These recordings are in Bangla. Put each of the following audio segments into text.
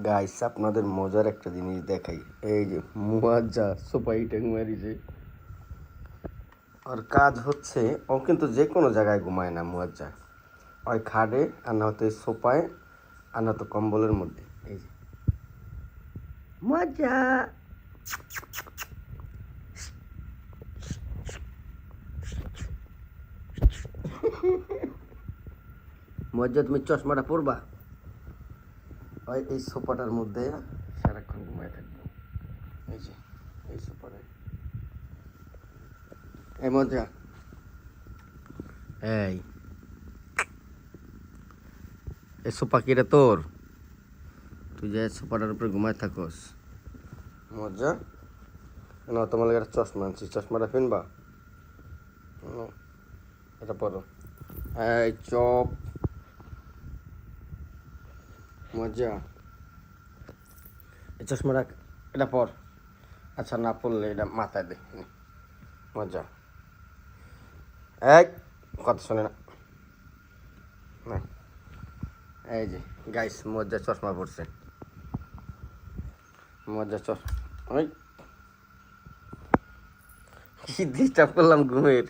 গাইস আপনাদের মজার একটা জিনিস দেখাই। এই যে মুয়াজ্জা সোপাই ট্যাং মারিছে। আর কাজ হচ্ছে, ও কিন্তু যে কোনো জায়গায় ঘুমায় না মুয়াজ্জা। ওই খাটে, আর না হয়তো সোপায়, আর না তো কম্বলের মধ্যে। এই যে মুয়াজ্জা, মুয়াজ্জা তুমি চশমাটা পরবা। ওই এই সোফাটার মধ্যে সারাক্ষণ ঘুমায় থাকবো। এই যে এই সোফাটায়। এই মজা, এই এই সোফা কিরে তোর? তুই যে সোফাটার উপরে ঘুমায় থাকস। মজা না, তোমার লাগে একটা চশমা আনছি, চশমাটা কিনবা? এটা পরো। এই চপ মজা, এই চশমাটা এটা পর। আচ্ছা না পড়লে এটা মাথায় দে। মজা, এই কথা শোনে না। না, এই যে গাইস মজা চশমা পড়ছে। মজা চশমা, ওই কি ডিস্টার্ব করলাম ঘুমের।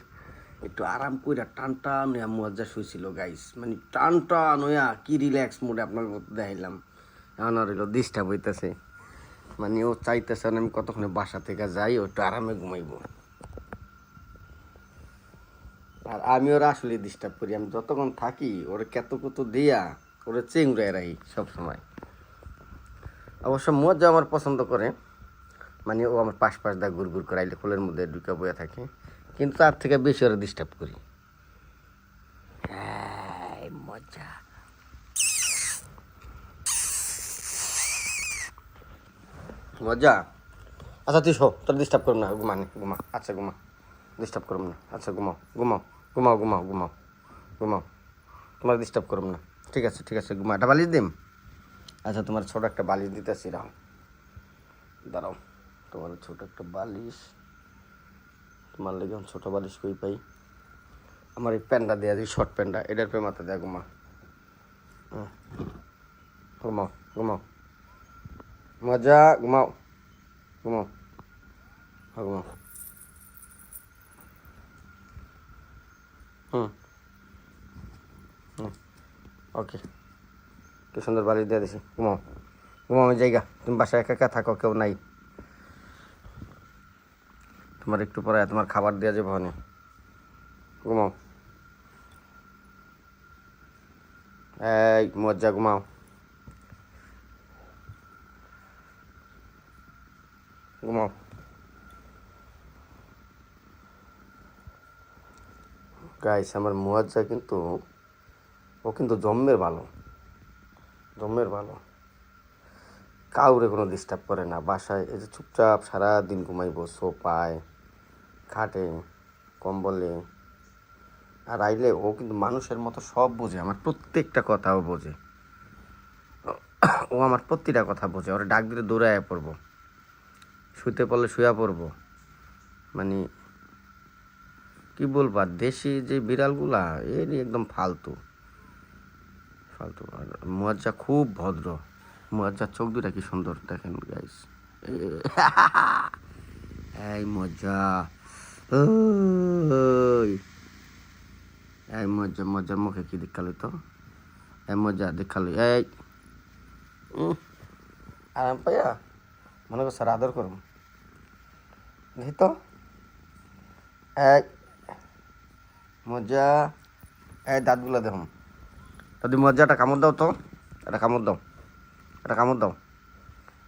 একটু আরাম করে টান টান হইয়া মজা শুয়েছিল গাইস, মানে টান টান হইয়া কি রিল্যাক্স মুডে আপনার দেখাইলাম। এখন আর হইলো ডিস্টার্ব হইতেছে, মানে ও চাইতেছে আমি কতক্ষণে বাসা থেকে যাই, ও একটু আরামে ঘুমাইব। আর আমি ওরা আসলে ডিস্টার্ব করি, আমি যতক্ষণ থাকি ওরা কত কত দিয়া ওরা চেংড়ায় রাখি সবসময়। অবশ্য মজা আমার পছন্দ করে, মানে ও আমার পাশ পাশ দা ঘুর ঘুর করে আইলে কোলের মধ্যে ঢুকে বয়ে থাকে, কিন্তু তার থেকে বেশি ওরা ডিস্টার্ব করি। মজা, মজা। আচ্ছা তুই শো, তোর ডিস্টার্ব করব না, ঘুমানি ঘুমা। আচ্ছা ঘুমা, ডিস্টার্ব করব না। আচ্ছা ঘুমাও ঘুমাও ঘুমাও ঘুমাও ঘুমাও ঘুমাও, তোমার ডিস্টার্ব করব না। ঠিক আছে ঠিক আছে, ঘুমা। একটা বালিশ দিম। আচ্ছা তোমার ছোট একটা বালিশ দিতেছি, রাও দাঁড়াও। তোমার ছোট একটা বালিশ, তোমার লেগে ছোট বালিশ কই পাই? আমার এই প্যান্টটা দেওয়া দিই, শর্ট প্যান্টটা, এটার পে মাথা দেয়া। ঘুমা, ঘুমাও ঘুমাও মজা, ঘুমাও ঘুমাও, ঘুমাও। হুম হুম, ওকে। কি সুন্দর বালিশ দিয়ে দিছি, ঘুমাও ঘুমাও। আমি জায়গা, তুমি বাসায় একা একা থাকো, কেউ নাই। তোমার একটু পরে তোমার খাবার দেওয়া যাবে, হনে ঘুমাও। এই মজা, ঘুমাও ঘুমাও। গাইস আমার মুয়াজ্জা কিন্তু, ও কিন্তু জম্মের ভালো, জম্মের ভালো। কাউরে কোনো ডিস্টার্ব করে না বাসায়। এই যে চুপচাপ সারাদিন ঘুমাইব সোফায়, খাটে, কম্বলে। আর আইলে ও কিন্তু মানুষের মতো সব বোঝে, আমার প্রত্যেকটা কথাও বোঝে। ও আমার প্রতিটা কথা বোঝে। ওরা ডাক দিলে দৌড়াইয়া পড়বো, শুতে পড়লে শুয়া পড়বো। মানে কি বলবো, আর দেশি যে বিড়ালগুলা এর একদম ফালতু ফালতু। আর মুয়াজ্জা খুব ভদ্র। মুয়াজ্জার চোখ দুটা কি সুন্দর দেখেন গাইস। এই মজা, ওই এই মজা, মজার মুখে কি দেখালি তো? এই মজা দেখালি, এই আরাম পাইয়া মনে করছে আদর করুন, দেখি তো। এই মজা, এই দাঁতগুলো দেখুন। যদি মজা একটা কামড় দাও তো, একটা কামড় দাও, একটা কামড় দাও,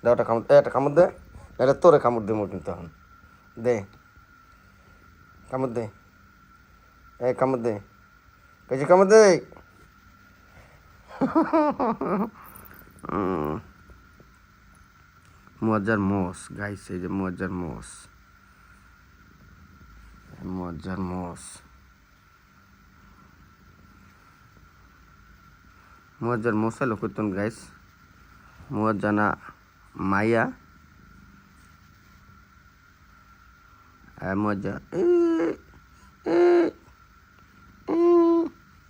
দাও একটা কামড়, একটা কামড় দে। এটা তোরে কামড় দে মোট কিন্তু এখন, দে কামড় দে, এই কামড় দে, কেজি কামড় দে। মজার মোষ গাইস, এই যে মজার মোষ, মজার মোষ, মজার মোষা লোকতন গাইস। মজানা মাইয়া মজা,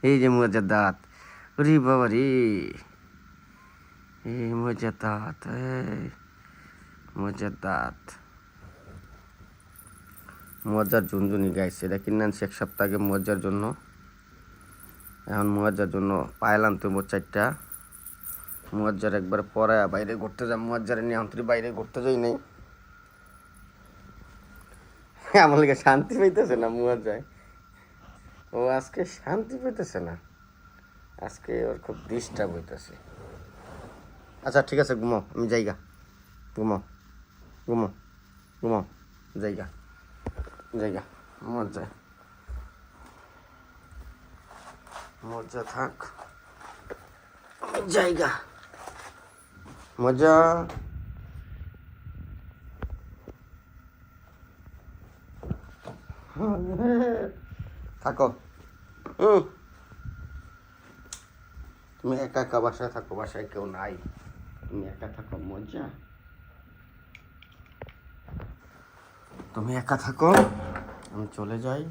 এই যে মজার দাঁত, রে বাবা রে, এই মজাদাত, এই মজাদাত, মজার ঝুনঝুনি গাইছে। এটা কিনে আনছি 1 সপ্তাহ আগে মজার জন্য। এখন মজার জন্য পায়েল আনতে 4টা। মজার একবার পরায়া বাইরে ঘুরতে যাই। মজারে নিয়ে আন্তরি বাইরে ঘুরতে যাই নাই। আমার লিগে শান্তি পাইতেছে না মজায়। ও আজকে শান্তি পাইতেছে না, আজকে ওর খুব ডিস্টার্ব হইতেছে। আচ্ছা ঠিক আছে, ঘুমাও, আমি যাইগা। ঘুমাও ঘুমাও ঘুমাও, যাইগা যাইগা। মজা মজা থাক, জায়গা মজা। থাকো, তুমি একা একা বাসায় থাকো, বাসায় কেউ নাই, তুমি একা থাকো। মজা, তুমি একা থাকো, আমি চলে যাই।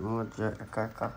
মজা একা একা।